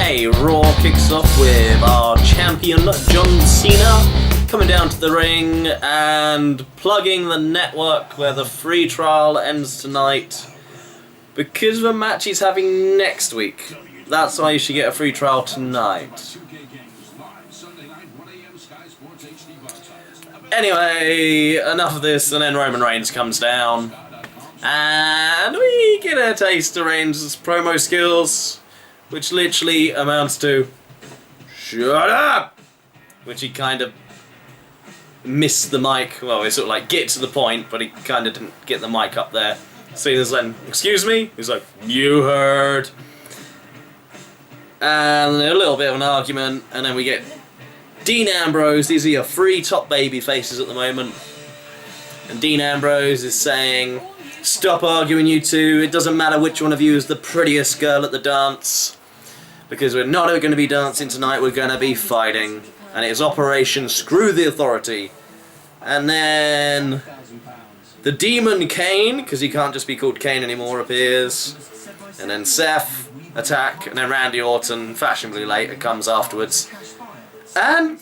Okay, Raw kicks off with our champion John Cena coming down to the ring and plugging the network where the free trial ends tonight because of a match he's having next week. That's why you should get a free trial tonight. Anyway, enough of this, and then Roman Reigns comes down and we get a taste of Reigns' promo skills, which literally amounts to "shut up," which he kind of missed the mic. Well, he sort of like get to the point, but he kind of didn't get the mic up there. Cena's like, "Excuse me?" He's like, "You heard." And a little bit of an argument, and then we get Dean Ambrose. These are your three top baby faces at the moment. And Dean Ambrose is saying, "Stop arguing, you two. It doesn't matter which one of you is the prettiest girl at the dance. Because we're not going to be dancing tonight, we're going to be fighting. And it is Operation Screw the Authority." And then the Demon Kane, because he can't just be called Kane anymore, appears. And then Seth attack, and then Randy Orton, fashionably later, comes afterwards. And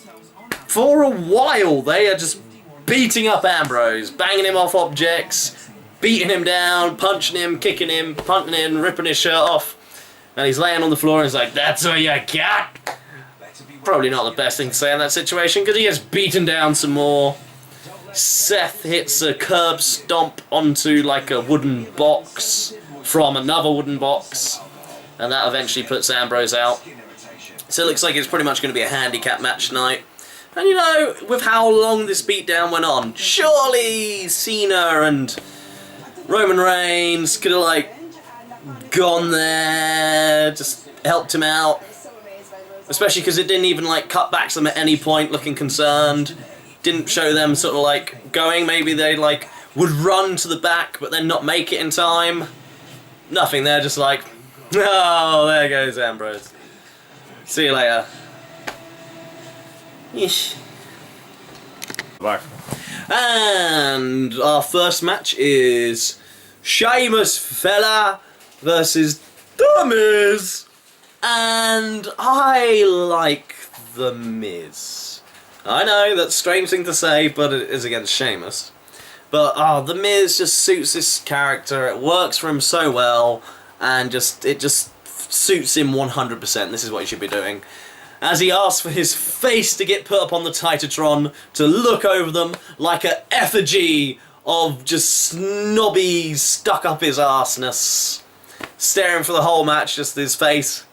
for a while, they are just beating up Ambrose, banging him off objects, beating him down, punching him, kicking him, punting him, ripping his shirt off. And he's laying on the floor and he's like, "That's all you got?" Probably not the best thing to say in that situation, because he gets beaten down some more. Seth hits a curb stomp onto like a wooden box from another wooden box, and that eventually puts Ambrose out. So it looks like it's pretty much going to be a handicap match tonight. And you know, with how long this beatdown went on, surely Cena and Roman Reigns could have like gone there, just helped him out. Especially because it didn't even like cut back to them at any point looking concerned. Didn't show them sort of like going. Maybe they like would run to the back but then not make it in time. Nothing, they're just like, "Oh, there goes Ambrose. See you later." Yeesh. Bye. And our first match is Sheamus Fella versus The Miz. And I like The Miz. I know that's a strange thing to say, but it is against Sheamus. But The Miz just suits this character. It works for him so well, and it just suits him 100%. This is what he should be doing. As he asks for his face to get put up on the Titatron to look over them like an effigy of just snobby, stuck up his arseness. Staring for the whole match, just his face.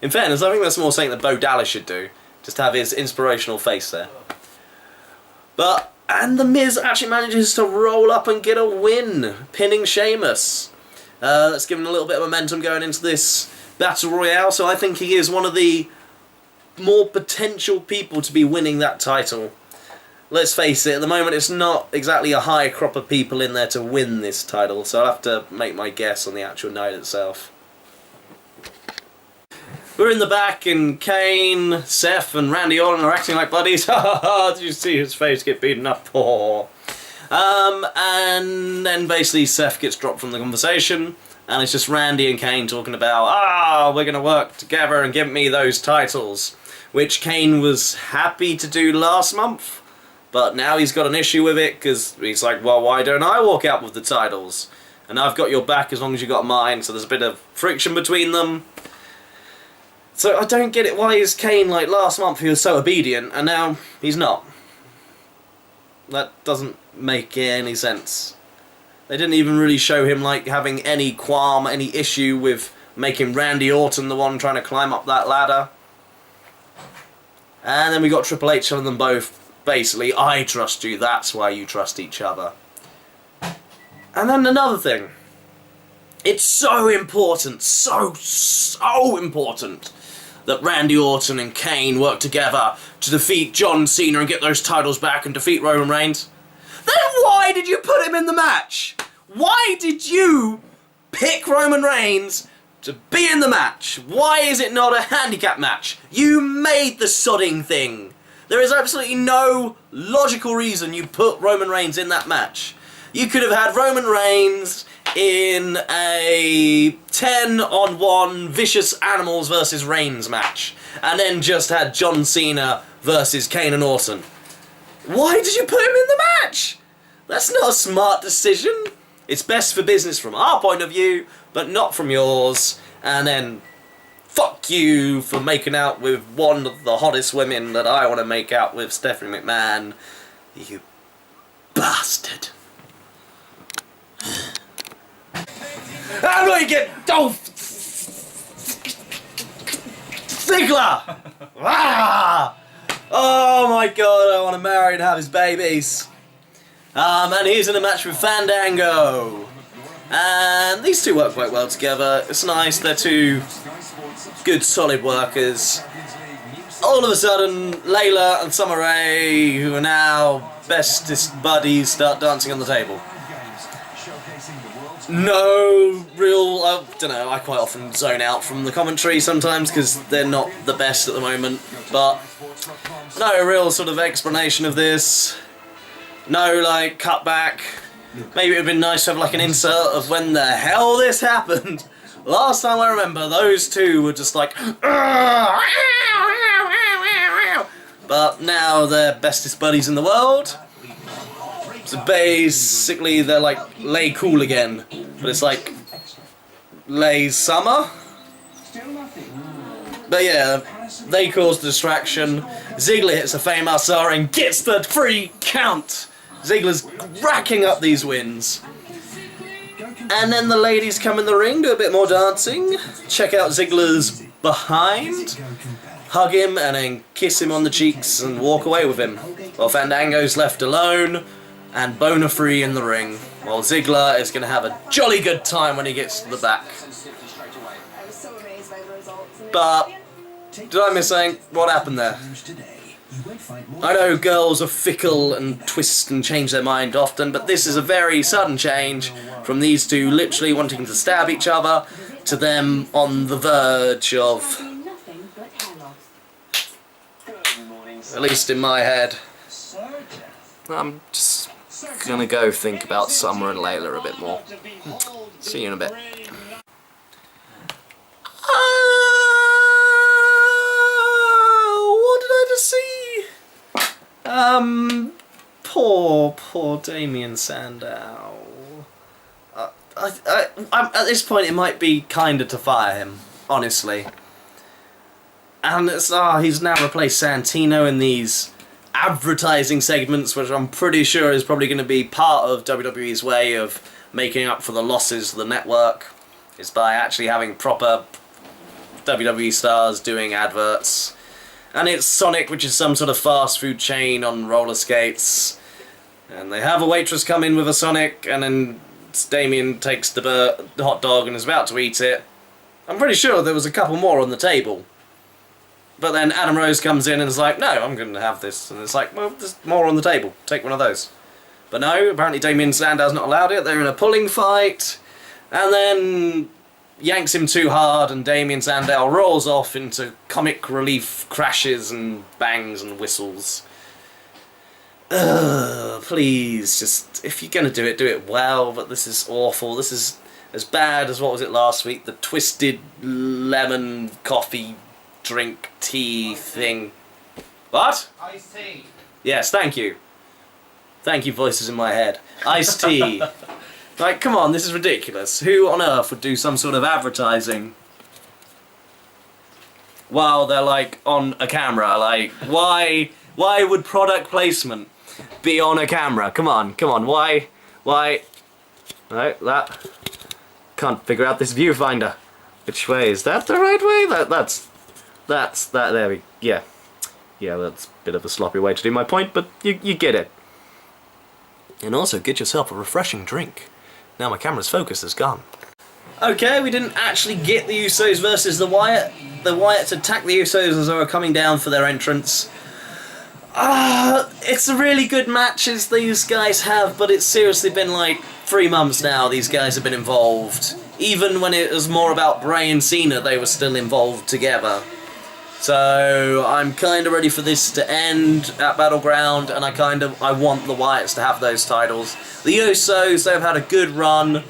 In fairness, I think that's more something that Bo Dallas should do. Just have his inspirational face there. And The Miz actually manages to roll up and get a win, pinning Sheamus. Let's give him a little bit of momentum going into this Battle Royale, so I think he is one of the more potential people to be winning that title. Let's face it, at the moment it's not exactly a high crop of people in there to win this title, so I'll have to make my guess on the actual night itself. We're in the back, and Kane, Seth, and Randy Orton are acting like buddies. Ha ha ha! Did you see his face get beaten up? Oh. And then basically Seth gets dropped from the conversation, and it's just Randy and Kane talking about, we're going to work together and give me those titles, which Kane was happy to do last month, but now he's got an issue with it, because he's like, well, why don't I walk out with the titles? And I've got your back as long as you got mine, so there's a bit of friction between them. So I don't get it. Why is Kane, like last month he was so obedient and now he's not? That doesn't make any sense. They didn't even really show him like having any qualm, any issue with making Randy Orton the one trying to climb up that ladder. And then we got Triple H telling them both, basically, "I trust you, that's why you trust each other." And then another thing. It's so important, so important that Randy Orton and Kane work together to defeat John Cena and get those titles back and defeat Roman Reigns. Then why did you put him in the match? Why did you pick Roman Reigns to be in the match? Why is it not a handicap match? You made the sodding thing. There is absolutely no logical reason you put Roman Reigns in that match. You could have had Roman Reigns in a 10-on-1 Vicious Animals versus Reigns match, and then just had John Cena versus Kane and Orton. Why did you put him in the match? That's not a smart decision. It's best for business from our point of view, but not from yours. And then, fuck you for making out with one of the hottest women that I want to make out with, Stephanie McMahon. You bastard. I'm going to get Dolph Ziggler! Ah! Oh my god, I want to marry and have his babies. And he's in a match with Fandango. And these two work quite well together. It's nice, they're two good solid workers. All of a sudden, Layla and Summer Rae, who are now bestest buddies, start dancing on the table. No real, I don't know, I quite often zone out from the commentary sometimes because they're not the best at the moment, but no real sort of explanation of this, no like cutback. Maybe it would have been nice to have like an insert of when the hell this happened. Last time I remember, those two were just like, but now they're bestest buddies in the world. So basically they're like Lay Cool again, but it's like Lay Summer. But yeah, they cause the distraction. Ziggler hits a famous R and gets the free count. Ziggler's racking up these wins. And then the ladies come in the ring, do a bit more dancing. Check out Ziggler's behind. Hug him and then kiss him on the cheeks and walk away with him. While Fandango's left alone and boner free in the ring. While Ziggler is going to have a jolly good time when he gets to the back. But, did I miss saying what happened there? I know girls are fickle and twist and change their mind often, but this is a very sudden change from these two literally wanting to stab each other to them on the verge of, at least in my head. I'm just gonna go think about Summer and Layla a bit more. See you in a bit. What did I just see? Poor Damien Sandow. At this point, it might be kinder to fire him, honestly. And it's he's now replaced Santino in these advertising segments, which I'm pretty sure is probably going to be part of WWE's way of making up for the losses of the network, is by actually having proper WWE stars doing adverts. And it's Sonic, which is some sort of fast food chain on roller skates. And they have a waitress come in with a Sonic, and then Damien takes the hot dog and is about to eat it. I'm pretty sure there was a couple more on the table. But then Adam Rose comes in and is like, no, I'm going to have this. And it's like, well, there's more on the table. Take one of those. But no, apparently Damien Sandow's not allowed it. They're in a pulling fight. And then yanks him too hard and Damien Sandow rolls off into comic relief crashes and bangs and whistles. Please, just, if you're going to do it well, but this is awful. This is as bad as, what was it last week? The twisted lemon coffee drink tea thing. What? Iced tea. Yes, thank you. Thank you, voices in my head. Iced tea. Like, come on, this is ridiculous. Who on earth would do some sort of advertising while they're, like, on a camera? Like, why would product placement be on a camera? Come on, why? Right, that. Can't figure out this viewfinder. Which way? Is that the right way? That's that, there we, yeah. Yeah, that's a bit of a sloppy way to do my point, but you get it. And also, get yourself a refreshing drink. Now my camera's focus is gone. Okay, we didn't actually get the Usos versus the Wyatt. The Wyatts attack the Usos as they were coming down for their entrance. It's a really good matches these guys have, but it's seriously been like 3 months now these guys have been involved. Even when it was more about Bray and Cena, they were still involved together. So I'm kind of ready for this to end at Battleground, and I want the Wyatts to have those titles. The Usos, they've had a good run.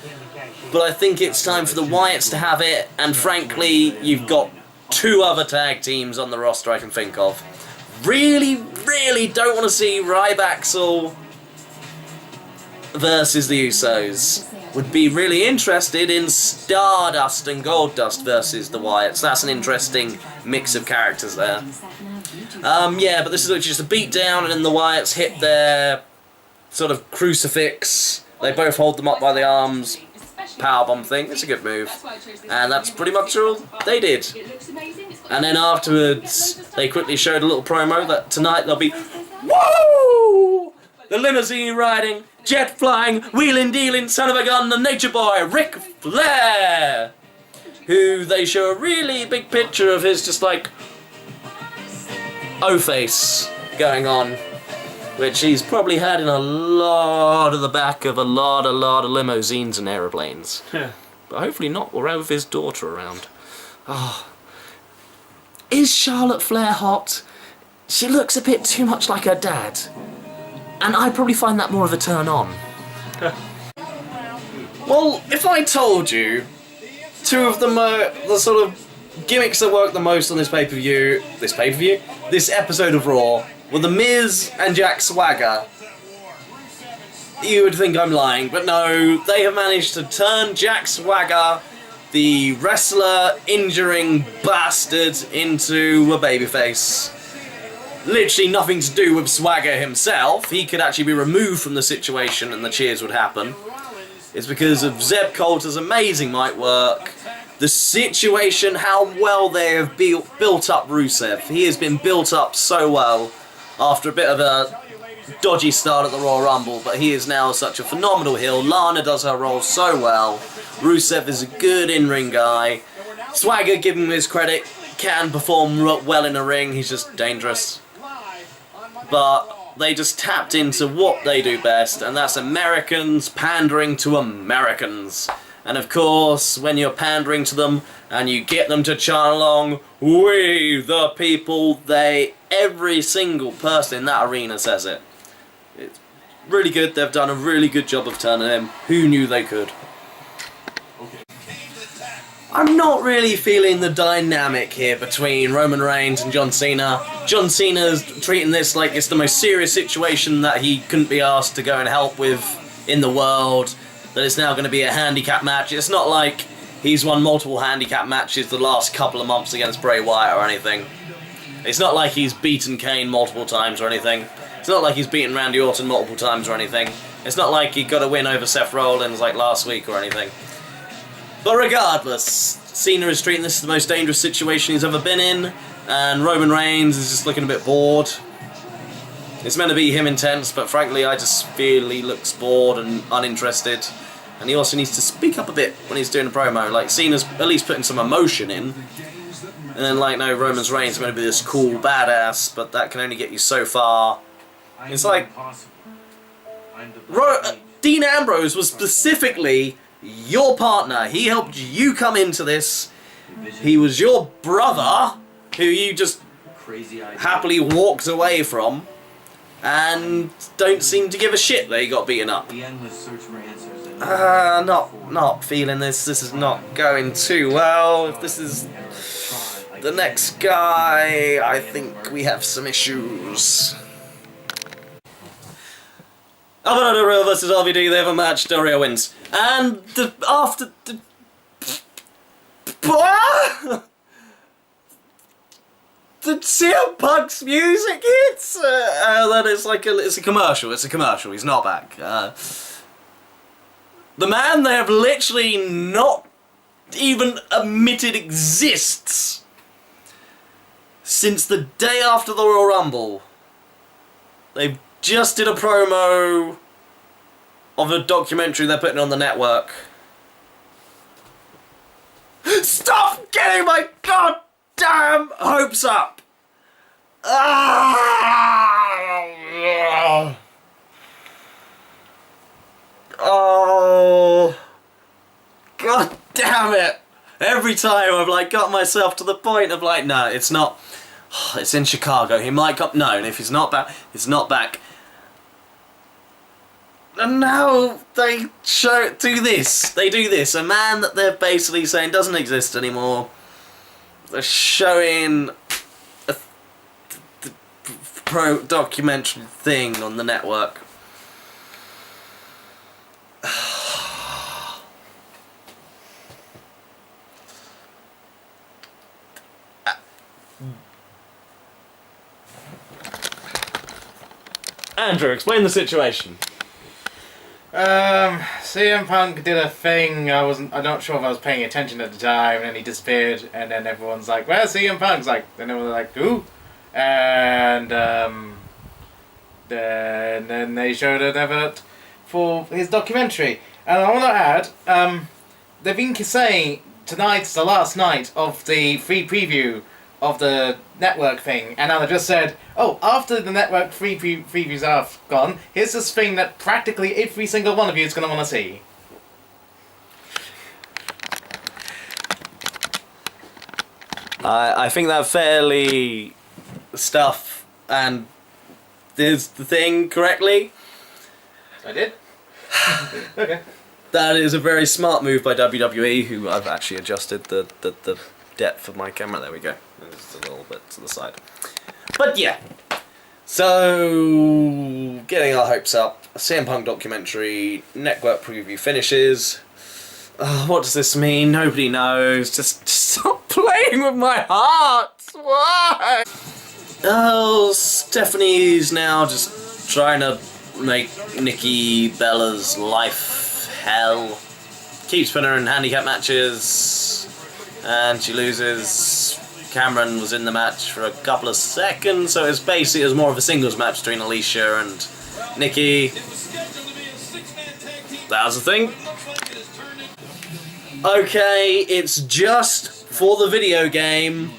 but I think it's time for the Wyatts to have it, and frankly, you've got 2 other tag teams on the roster I can think of. Really, really don't want to see Rybaxel versus the Usos. Would be really interested in Stardust and Goldust versus the Wyatts. That's an interesting mix of characters there. Yeah, but this is just a beatdown, and then the Wyatts hit their sort of crucifix. They both hold them up by the arms. Powerbomb thing. It's a good move. And that's pretty much all they did. And then afterwards, they quickly showed a little promo that tonight they'll be... Woo! The limousine riding, jet flying, wheeling dealing, son of a gun, the nature boy, Ric Flair! Who they show a really big picture of his just like... O-face going on, which he's probably had in a lot of the back of a lot of limousines and aeroplanes. Yeah. But hopefully not around with his daughter around. Oh. Is Charlotte Flair hot? She looks a bit too much like her dad. And I'd probably find that more of a turn on. Well, if I told you 2 of the sort of gimmicks that work the most on this pay-per-view, this episode of Raw, were The Miz and Jack Swagger, you would think I'm lying, but no, they have managed to turn Jack Swagger, the wrestler injuring bastard, into a babyface. Literally nothing to do with Swagger himself. He could actually be removed from the situation and the cheers would happen. It's because of Zeb Coulter's amazing mic work, the situation, how well they have built up Rusev. He has been built up so well after a bit of a dodgy start at the Royal Rumble, but he is now such a phenomenal heel. Lana does her role so well. Rusev is a good in-ring guy. Swagger, give him his credit, can perform well in a ring. He's just dangerous. But they just tapped into what they do best, and that's Americans pandering to Americans. And of course, when you're pandering to them and you get them to chant along, "We the people," every single person in that arena says it. It's really good. They've done a really good job of turning him. Who knew they could? I'm not really feeling the dynamic here between Roman Reigns and John Cena. John Cena's treating this like it's the most serious situation that he couldn't be asked to go and help with in the world. That it's now going to be a handicap match. It's not like he's won multiple handicap matches the last couple of months against Bray Wyatt or anything. It's not like he's beaten Kane multiple times or anything. It's not like he's beaten Randy Orton multiple times or anything. It's not like he got a win over Seth Rollins like last week or anything. But regardless, Cena is treating this as the most dangerous situation he's ever been in, and Roman Reigns is just looking a bit bored. It's meant to be him intense, but frankly I just feel he looks bored and uninterested. And he also needs to speak up a bit when he's doing a promo. Like, Cena's at least putting some emotion in. And then, like, no, Roman Reigns is going to be this cool badass, but that can only get you so far. It's like... Dean Ambrose was specifically your partner. He helped you come into this. He was your brother, who you just happily walked away from. And don't seem to give a shit that he got beaten up. Not feeling this. This is not going too well. If this is the next guy, I think we have some issues. Alberto Real versus RVD, they have a match, Dario wins. And after... The CM Punk's music hits! Then it's like it's a commercial, he's not back. The man they have literally not even admitted exists since the day after the Royal Rumble. They just did a promo of a documentary they're putting on the network. Stop getting my goddamn hopes up! Oh, god damn it! Every time I've like got myself to the point of like, no, it's not. It's in Chicago. He might come. No, and if he's not back, it's not back. And now they do this. They do this. A man that they're basically saying doesn't exist anymore. They're showing a pro-documentary thing on the network. Andrew, explain the situation. CM Punk did a thing. I'm not sure if I was paying attention at the time, and then he disappeared, and then everyone's like, "Where's CM Punk's?" Like, then everyone's like, "Who?" And then they showed an advert for his documentary. And I want to add, they've been saying tonight's the last night of the free preview of the network thing, and now they just said, oh, after the network free previews are gone, here's this thing that practically every single one of you is going to want to see. I think that fairly stuff and is the thing correctly. I did? Okay. That is a very smart move by WWE, who I've actually adjusted the depth of my camera. There we go. Just a little bit to the side. But yeah. So, getting our hopes up. A CM Punk documentary, network preview finishes. What does this mean? Nobody knows. Just stop playing with my heart. Why? Oh, Stephanie's now just trying to make Nikki Bella's life hell. Keeps putting her in handicap matches, and she loses. Cameron was in the match for a couple of seconds, so it was more of a singles match between Alicia and Nikki. That was the thing. Okay, it's just for the video game,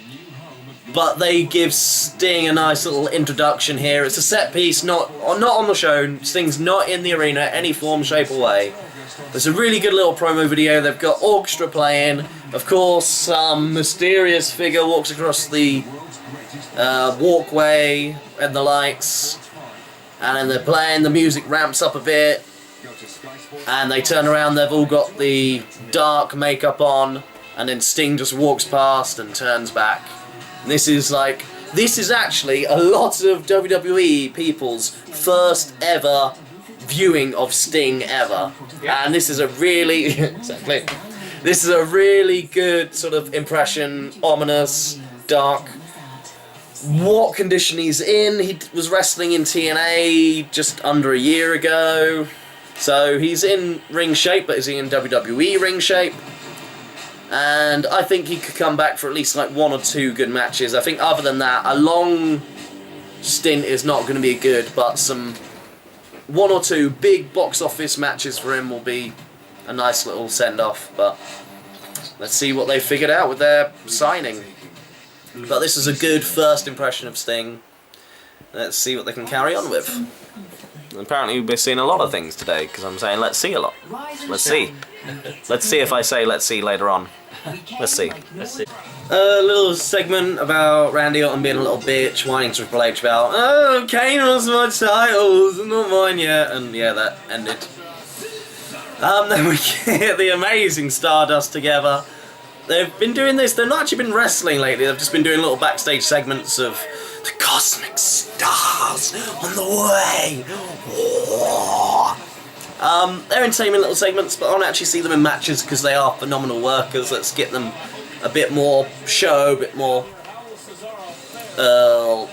but they give Sting a nice little introduction here. It's a set piece, not on the show. Sting's not in the arena any form, shape or way. There's a really good little promo video. They've got orchestra playing. Of course, some mysterious figure walks across the walkway and the lights, and then they're playing. The music ramps up a bit, and they turn around. They've all got the dark makeup on, and then Sting just walks past and turns back. And this is actually a lot of WWE people's first ever viewing of Sting ever. Yeah. And this is a really exactly. This is a really good sort of impression, ominous, dark. What condition he's in? He was wrestling in TNA just under a year ago. So he's in ring shape, but is he in WWE ring shape? And I think he could come back for at least like 1 or 2 good matches. I think other than that, a long stint is not going to be good, but some 1 or 2 big box office matches for him will be a nice little send-off. But let's see what they figured out with their signing. But this is a good first impression of Sting. Let's see what they can carry on with. Apparently we've seeing a lot of things today, because I'm saying let's see a lot. Let's see. Let's see if I say let's see later on. Let's see. A little segment about Randy Orton being a little bitch, whining to Triple H about, oh, Kane wants my titles, not mine yet, and yeah, that ended. Then we get the amazing Stardust together. They've been doing this, they've not actually been wrestling lately, they've just been doing little backstage segments of the cosmic stars on the way. They're entertaining little segments, but I don't actually see them in matches because they are phenomenal workers. Let's get them a bit more show, a bit more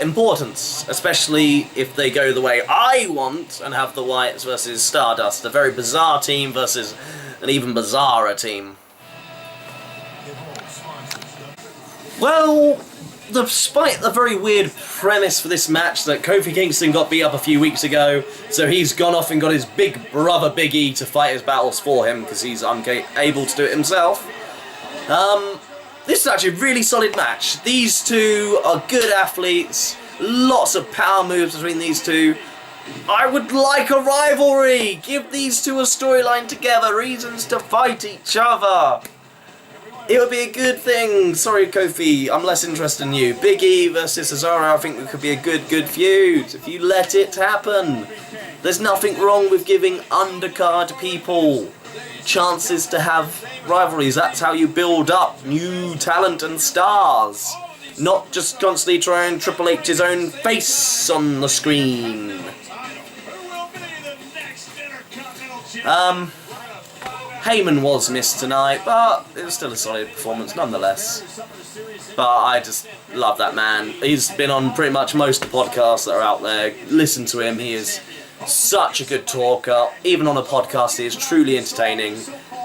importance, especially if they go the way I want and have the Wyatts versus Stardust, a very bizarre team versus an even bizarrer team. Well, despite the very weird premise for this match that Kofi Kingston got beat up a few weeks ago, so he's gone off and got his big brother Big E to fight his battles for him because he's unable to do it himself. This is actually a really solid match. These two are good athletes, lots of power moves between these two. I would like a rivalry! Give these two a storyline together, reasons to fight each other! It would be a good thing. Sorry, Kofi, I'm less interested in you. Big E versus Cesaro, I think it could be a good feud if you let it happen. There's nothing wrong with giving undercard people chances to have rivalries. That's how you build up new talent and stars. Not just constantly trying Triple H's own face on the screen. Heyman was missed tonight, but it was still a solid performance nonetheless. But I just love that man. He's been on pretty much most of the podcasts that are out there. Listen to him, he is such a good talker. Even on a podcast, he is truly entertaining.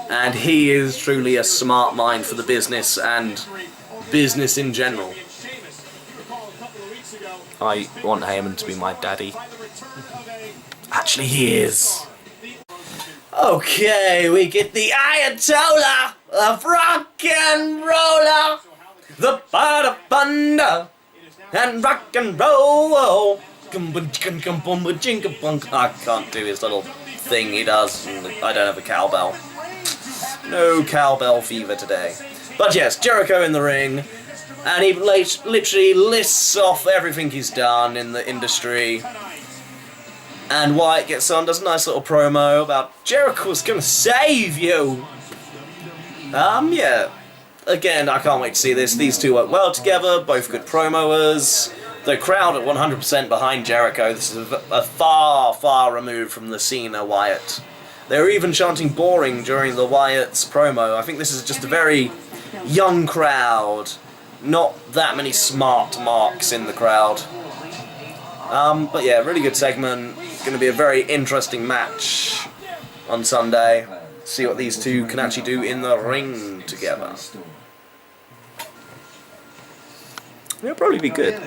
And he is truly a smart mind for the business and business in general. I want Heyman to be my daddy. Actually, he is. Okay, we get the Ayatollah of rock and roller, the part of thunder and rock and roll. I can't do his little thing he does. I don't have a cowbell. No cowbell fever today. But yes, Jericho in the ring, and he literally lists off everything he's done in the industry. And Wyatt gets on, does a nice little promo about Jericho's gonna save you. Yeah. Again, I can't wait to see this. These two work well together, both good promoers. The crowd at 100% behind Jericho. This is a far, far removed from the Cena Wyatt. They were even chanting boring during the Wyatt's promo. I think this is just a very young crowd. Not that many smart marks in the crowd. But yeah, really good segment. Going to be a very interesting match on Sunday. See what these two can actually do in the ring together. It'll probably be good.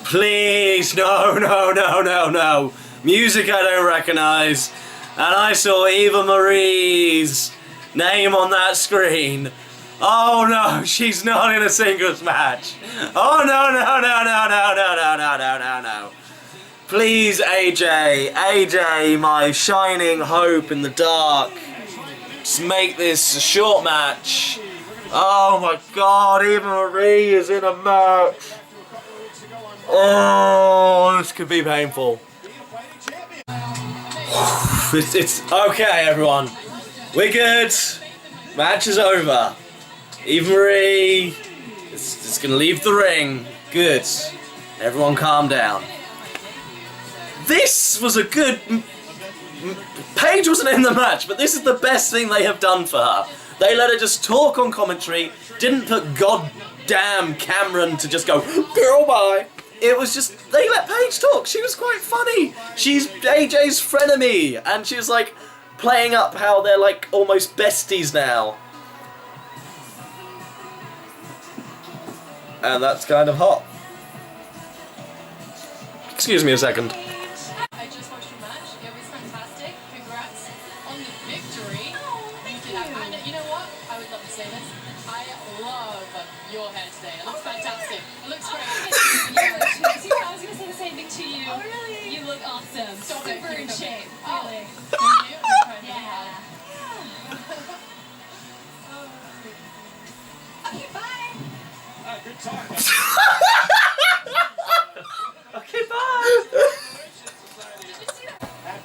Please, no. Music I don't recognise. And I saw Eva Marie's name on that screen. Oh no, she's not in a singles match. Oh no. Please, AJ, my shining hope in the dark. Just make this a short match. Oh my god, Eva Marie is in a match. Oh, this could be painful. It's okay, everyone. We're good. Match is over. Eva Marie is gonna leave the ring. Good. Everyone calm down. This was a good... Paige wasn't in the match, but this is the best thing they have done for her. They let her just talk on commentary, didn't put goddamn Cameron to just go, girl, bye. It was just, they let Paige talk. She was quite funny. She's AJ's frenemy, and she was like playing up how they're like almost besties now. And that's kind of hot. Excuse me a second. I just watched your match. It was fantastic. Congrats on the victory. You did that. And you know what? I would love to say this. I love your hair today. It looks fantastic. It looks great. I was going to say the same thing to you. Oh, really? You look awesome. Stop Super it. in shape. Oh. Really. Thank you. I'm trying really Yeah. hard. Okay, bye. Good time. Okay, bye.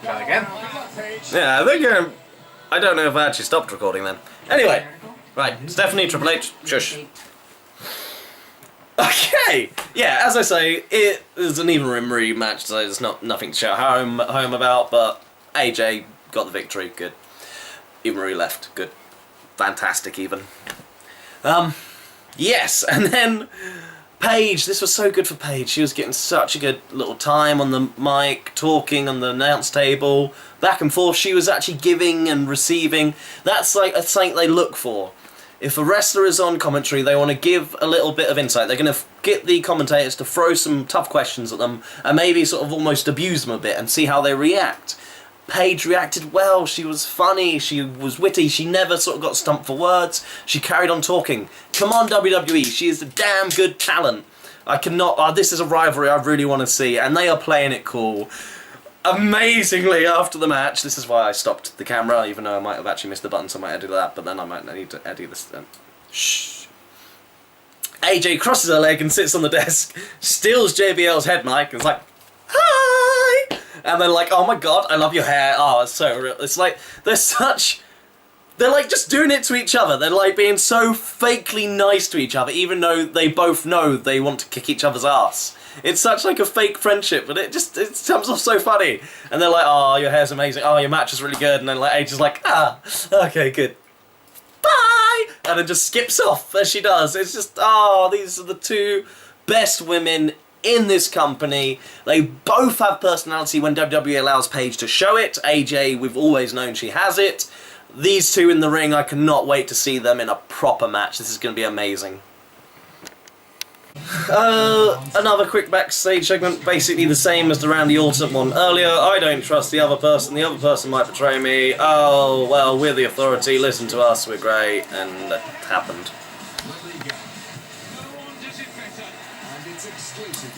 Try again. Yeah, I think I don't know if I actually stopped recording then. Anyway, right, Stephanie, Triple H, shush. Okay, yeah, as I say, it is an even rim match, so there's nothing to shout home about, but AJ got the victory, good. Eva Marie left, good. Fantastic even. Yes, and then Paige, this was so good for Paige. She was getting such a good little time on the mic, talking on the announce table, back and forth. She was actually giving and receiving. That's like a thing they look for. If a wrestler is on commentary, they want to give a little bit of insight. They're going to get the commentators to throw some tough questions at them and maybe sort of almost abuse them a bit and see how they react. Paige reacted well, she was funny, she was witty, she never sort of got stumped for words, she carried on talking. Come on WWE, she is a damn good talent. I cannot, this is a rivalry I really want to see, and they are playing it cool. amazingly after the match. This is why I stopped the camera, even though I might have actually missed the button, so I might edit that, but then I might need to edit this then. Shh. AJ crosses her leg and sits on the desk, steals JBL's head mic, and is like, hi! And then like, oh my god, I love your hair. Oh, it's so real. It's like, they're like just doing it to each other. They're like being so fakely nice to each other, even though they both know they want to kick each other's ass. It's such like a fake friendship, but it comes off so funny. And they're like, oh, your hair's amazing. Oh, your match is really good. And then like AJ's like, ah, okay, good. Bye! And then just skips off as she does. It's just, oh, these are the two best women in this company. They both have personality when WWE allows Paige to show it. AJ, we've always known she has it. These two in the ring, I cannot wait to see them in a proper match. This is going to be amazing. Another quick backstage segment, basically the same as the Randy Orton one earlier. I don't trust the other person might betray me. Oh, well, we're the authority, listen to us, we're great, and it happened.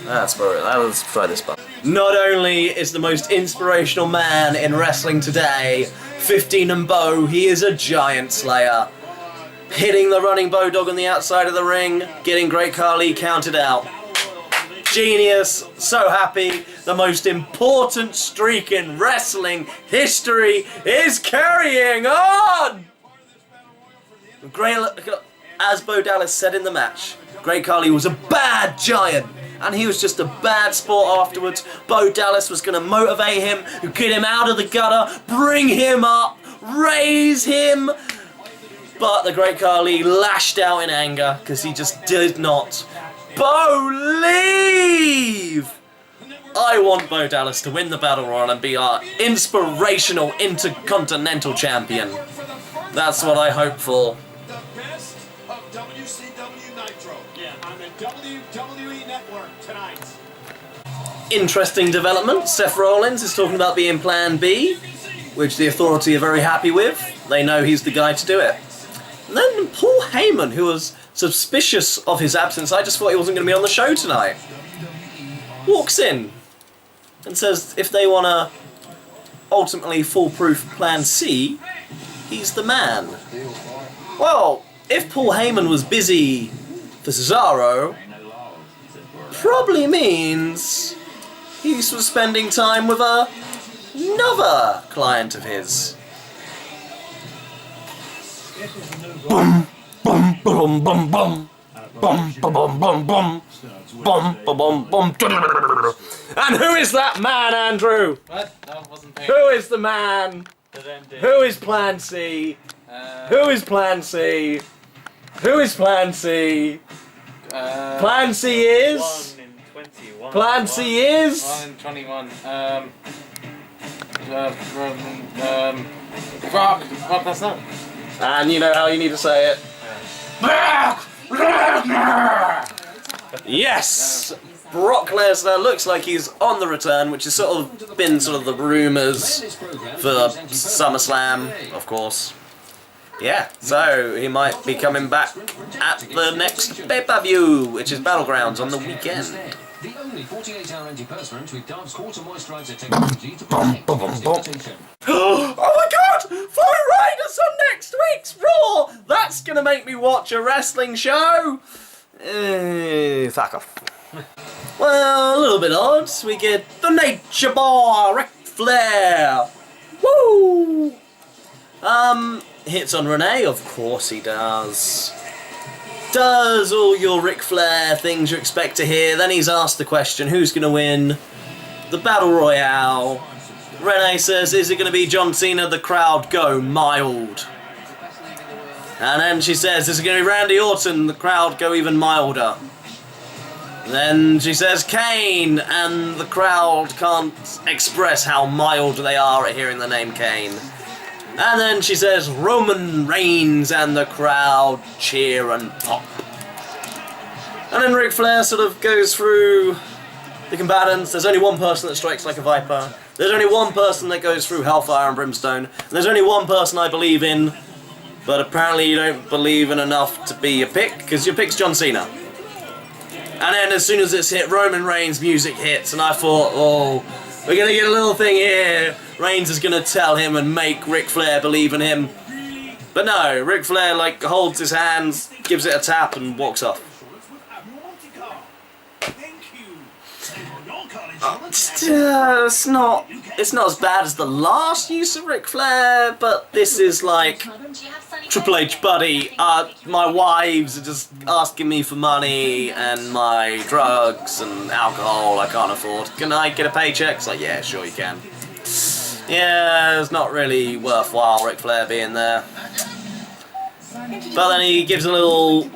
That's brilliant. Let's try this button. Not only is the most inspirational man in wrestling today 15 and Bo, he is a giant slayer. Hitting the running Bodog on the outside of the ring, getting Great Khali counted out. Genius, so happy, the most important streak in wrestling history is carrying on! As Bo Dallas said in the match, Great Khali was a bad giant, and he was just a bad sport afterwards. Bo Dallas was going to motivate him, get him out of the gutter, bring him up, raise him. But the Great Khali lashed out in anger because he just did not believe. I want Bo Dallas to win the Battle Royal and be our inspirational Intercontinental Champion. That's what I hope for. The best of WCW Nitro. Yeah, on the WWE Network tonight. Interesting development. Seth Rollins is talking about being Plan B, which the Authority are very happy with. They know he's the guy to do it. And then Paul Heyman, who was suspicious of his absence, I just thought he wasn't going to be on the show tonight, walks in and says if they want to ultimately foolproof Plan C, he's the man. Well, if Paul Heyman was busy for Cesaro, probably means he was spending time with another client of his. Boom, boom, boom, boom, boom, boom, boom, boom, boom, boom, boom, boom, boom. And who is that man, Andrew? What? No, wasn't there. Who is the man? Who is Plan C? Who is Plan C? Who is Plan C? Plan C is? 1 in 21. Plan C is? 1 in 21. Brock Lesnar. And you know how you need to say it. Yes! Brock Lesnar looks like he's on the return, which has sort of been sort of the rumours for SummerSlam, of course. Yeah, so he might be coming back at the next pay-per-view, which is Battlegrounds on the weekend. The only 48-hour antiperspirant with Dove's Quarter Moisturizer technology to protect against irritation. Oh my god! Fire Riders on next week's Raw! That's gonna make me watch a wrestling show! Fuck off. Well, a little bit odd. We get the Nature Boy, Ric Flair! Woo! Hits on Renee? Of course he does. Does all your Ric Flair things you expect to hear. Then he's asked the question, who's going to win the Battle Royale? Renee says, is it going to be John Cena? The crowd go mild. And then she says, is it going to be Randy Orton? The crowd go even milder. Then she says, Kane, and the crowd can't express how mild they are at hearing the name Kane. And then she says, Roman Reigns, and the crowd cheer and pop. And then Ric Flair sort of goes through the combatants. There's only one person that strikes like a viper. There's only one person that goes through hellfire and brimstone. And there's only one person I believe in, but apparently you don't believe in enough to be your pick, because your pick's John Cena. And then as soon as it's hit, Roman Reigns' music hits, and I thought, oh, We're gonna get a little thing here. Reigns is gonna tell him and make Ric Flair believe in him. But no, Ric Flair like holds his hands, gives it a tap and walks off. It's not as bad as the last use of Ric Flair, but this is like, Triple H, buddy, my wives are just asking me for money and my drugs and alcohol I can't afford. Can I get a paycheck? It's like, yeah, sure you can. Yeah, it's not really worthwhile Ric Flair being there. But then he gives a little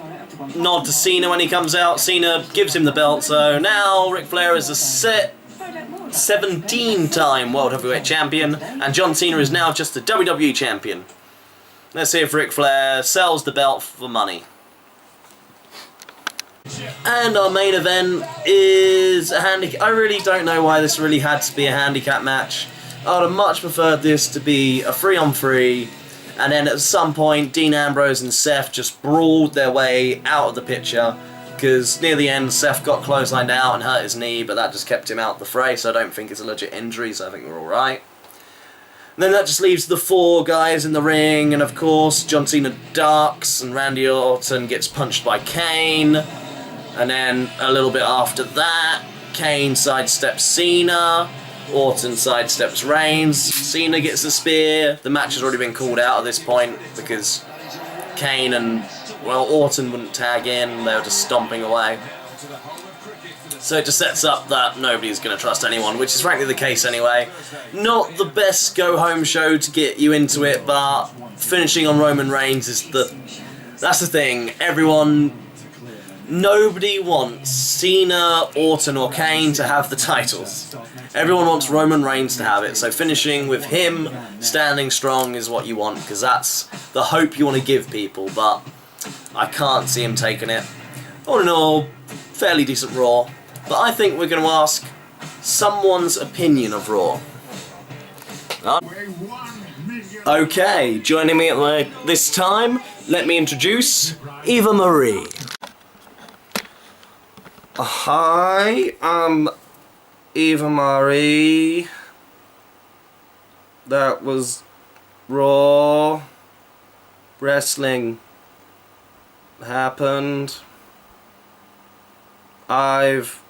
nod to Cena when he comes out. Cena gives him the belt, so now Ric Flair is a 17-time World Heavyweight Champion, and John Cena is now just a WWE Champion. Let's see if Ric Flair sells the belt for money. And our main event is a handicap. I really don't know why this really had to be a handicap match. I would have much preferred this to be a 3-on-3, and then at some point Dean Ambrose and Seth just brawled their way out of the picture, because near the end Seth got clotheslined out and hurt his knee, but that just kept him out of the fray, so I don't think it's a legit injury, so I think we're alright. Then that just leaves the 4 guys in the ring, and of course John Cena ducks and Randy Orton gets punched by Kane, and then a little bit after that Kane sidesteps Cena, Orton sidesteps Reigns, Cena gets the spear. The match has already been called out at this point because Kane and, well, Orton wouldn't tag in, they were just stomping away. So it just sets up that nobody's going to trust anyone, which is frankly the case anyway. Not the best go-home show to get you into it, but finishing on Roman Reigns is that's the thing. Nobody wants Cena, Orton or Kane to have the titles. Everyone wants Roman Reigns to have it, so finishing with him standing strong is what you want, because that's the hope you want to give people, but I can't see him taking it. All in all, fairly decent Raw, but I think we're going to ask someone's opinion of Raw. Okay, joining me at this time, let me introduce Eva Marie. Hi, I'm Eva Marie. That was Raw. Wrestling happened. I've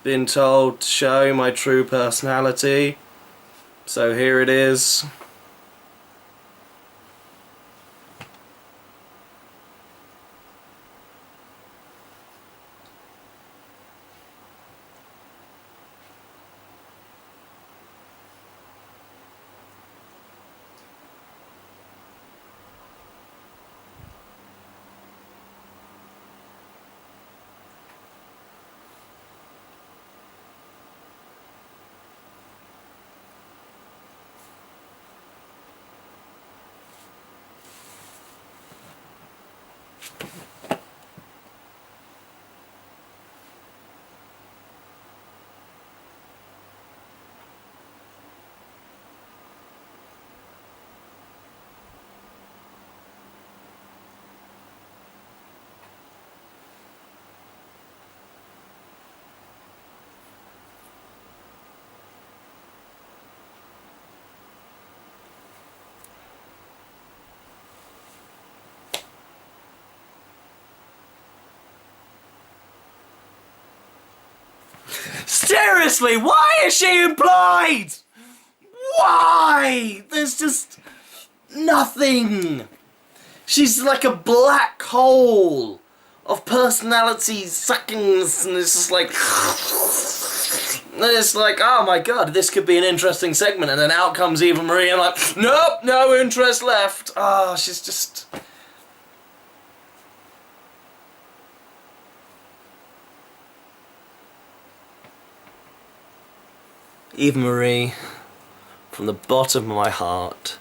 been told to show my true personality, so here it is. Seriously, why is she employed? Why? There's just nothing. She's like a black hole of personality suckings, and it's just like, and it's like, oh my god, this could be an interesting segment, and then out comes Eva Marie, and I'm like, nope, no interest left. Oh, she's just... Eva Marie, from the bottom of my heart,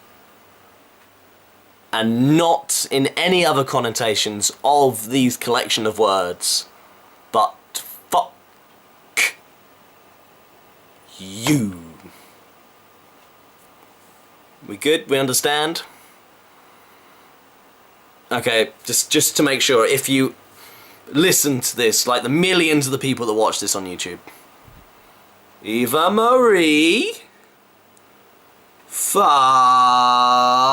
and not in any other connotations of these collection of words, but fuck you. We good? We understand? Okay, just to make sure, if you listen to this, like the millions of the people that watch this on YouTube, Eva Marie. 5.